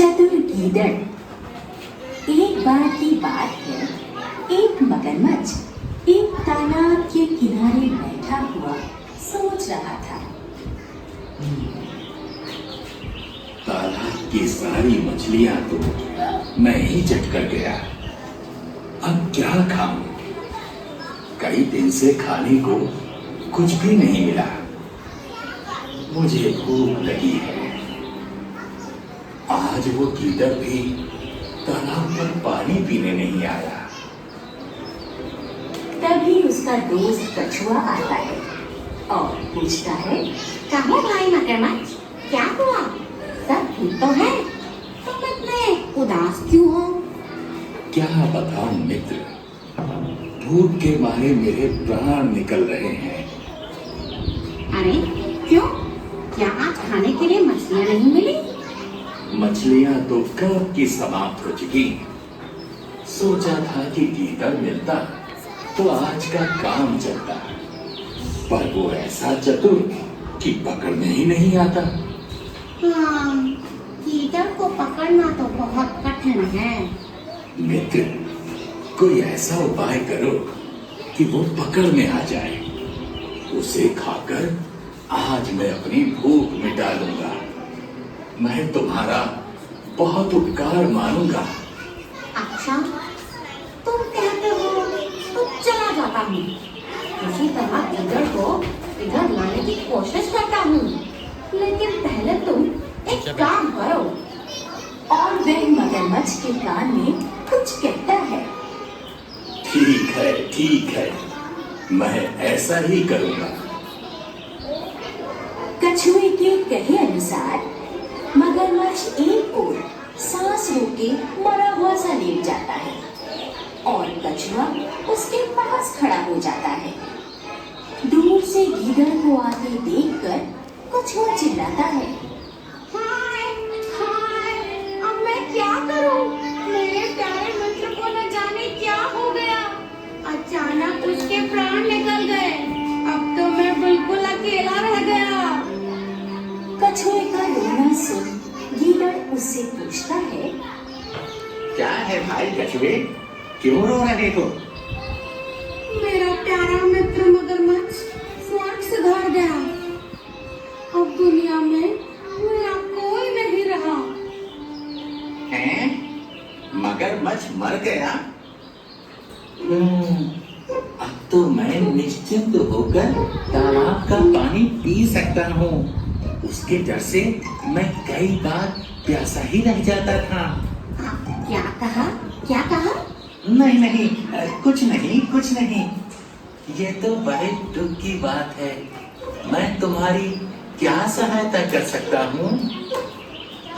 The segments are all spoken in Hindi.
चतुर गीदड़। एक बार की बात है, एक मगरमच्छ एक तालाब के किनारे बैठा हुआ सोच रहा था। तालाब की सारी मछलियां तो मैं ही चट कर गया। अब क्या खाऊं? कई दिन से खाने को कुछ भी नहीं मिला। मुझे भूख लगी है। आज वो गीदड़ भी तालाब में पानी पीने नहीं आया। तभी उसका दोस्त कछुआ आता है और पूछता है, कहो भाई मगरमच्छ, क्या हुआ? सब ठीक तो है? तुम इतने उदास क्यों हो? क्या बताऊं मित्र, भूख के मारे मेरे प्राण निकल रहे हैं। अरे क्यों? क्या आज खाने के लिए मछलियाँ नहीं मिली? मछलियां तो कब की समाप्त हो चुकी। सोचा था कि गीदड़ मिलता तो आज का काम चलता, पर वो ऐसा चतुर कि पकड़ने ही नहीं आता। हाँ, गीदड़ को पकड़ना तो बहुत कठिन है। मित्र, कोई ऐसा उपाय करो कि वो पकड़ में आ जाए। उसे खाकर आज मैं अपनी भूख मिटा लूंगा। मैं तुम्हारा बहुत उपकार मानूंगा। अच्छा, तुम कहते हो तो चला जाता हूँ। किसी तरह गीदड़ को इधर लाने की कोशिश करता हूँ, लेकिन पहले तुम एक काम करो। और वह मगरमच्छ के कान में कुछ कहता है। ठीक है, मैं ऐसा ही करूंगा। कछुए के कहे अनुसार मगरमच्छ एक ओर सांस रोके मरा हुआ सा लेट जाता है और कछुआ उसके पास खड़ा हो जाता है। दूर से गीदड़ को आते देखकर कछुआ चिल्लाता है, हाय हाय, अब मैं क्या करूं? मेरे प्यारे मित्र को न जाने क्या हो गया। अचानक उसके प्राण निकल गए। अब तो मैं बिल्कुल अकेला रह गया। कछुए का रोना सुन गीदड़ उससे पूछता है, क्या है भाई कछुए, क्यों रो रहे हो? मेरा प्यारा मित्र मगरमच्छ स्वर्ग सिधार गया। अब दुनिया में मेरा कोई नहीं रहा। हैं? मगरमच्छ मर गया? अब तो मैं निश्चिंत होकर तालाब का पानी पी सकता हूँ। उसके डर से मैं कई बार प्यासा ही रह जाता था। क्या कहा? क्या कहा? नहीं, कुछ नहीं। ये तो बड़े दुख की बात है। मैं तुम्हारी क्या सहायता कर सकता हूँ?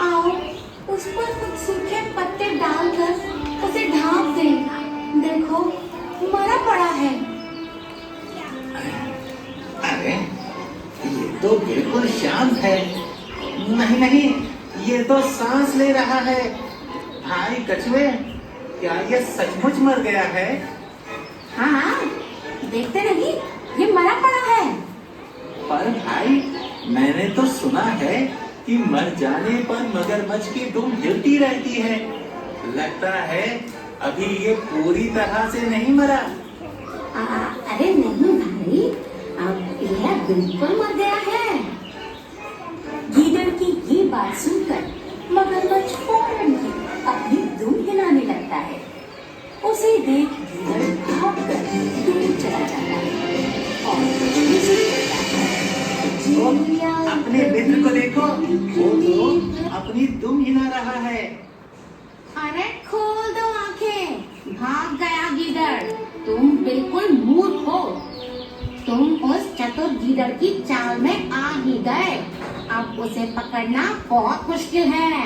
आओ, उस पर कुछ सूखे पत्ते डालकर उसे ढांप दें। देखो, मरा पड़ा है। अरे, ये तो बिल्कुल शांत है। नहीं, ये तो सांस ले रहा है। भाई कछुए, क्या ये सचमुच मर गया है? हाँ, देखते नहीं, ये मरा पड़ा है। पर भाई, मैंने तो सुना है कि मर जाने पर मगरमच्छ की दुम हिलती रहती है। लगता है अभी ये पूरी तरह से नहीं मरा। अरे नहीं भाई, अब यह बिल्कुल मर गया है। गीदड़ की ये बात सुनकर मगरमच्छ फौरन ही अपनी दुम हिलाने लगता है। उसे देख गीदड़ भागकर दूर चला जाता है और कछुए से कहता है, अपने मित्र को देखो, वो तो अपनी दुम हिला रहा है। अरे खोल दो आंखें, भाग गया गीदड़। तुम बिल्कुल मूर्ख हो। तुम उस चतुर गीदड़ की चाल में आ ही गए। अब उसे पकड़ना बहुत मुश्किल है।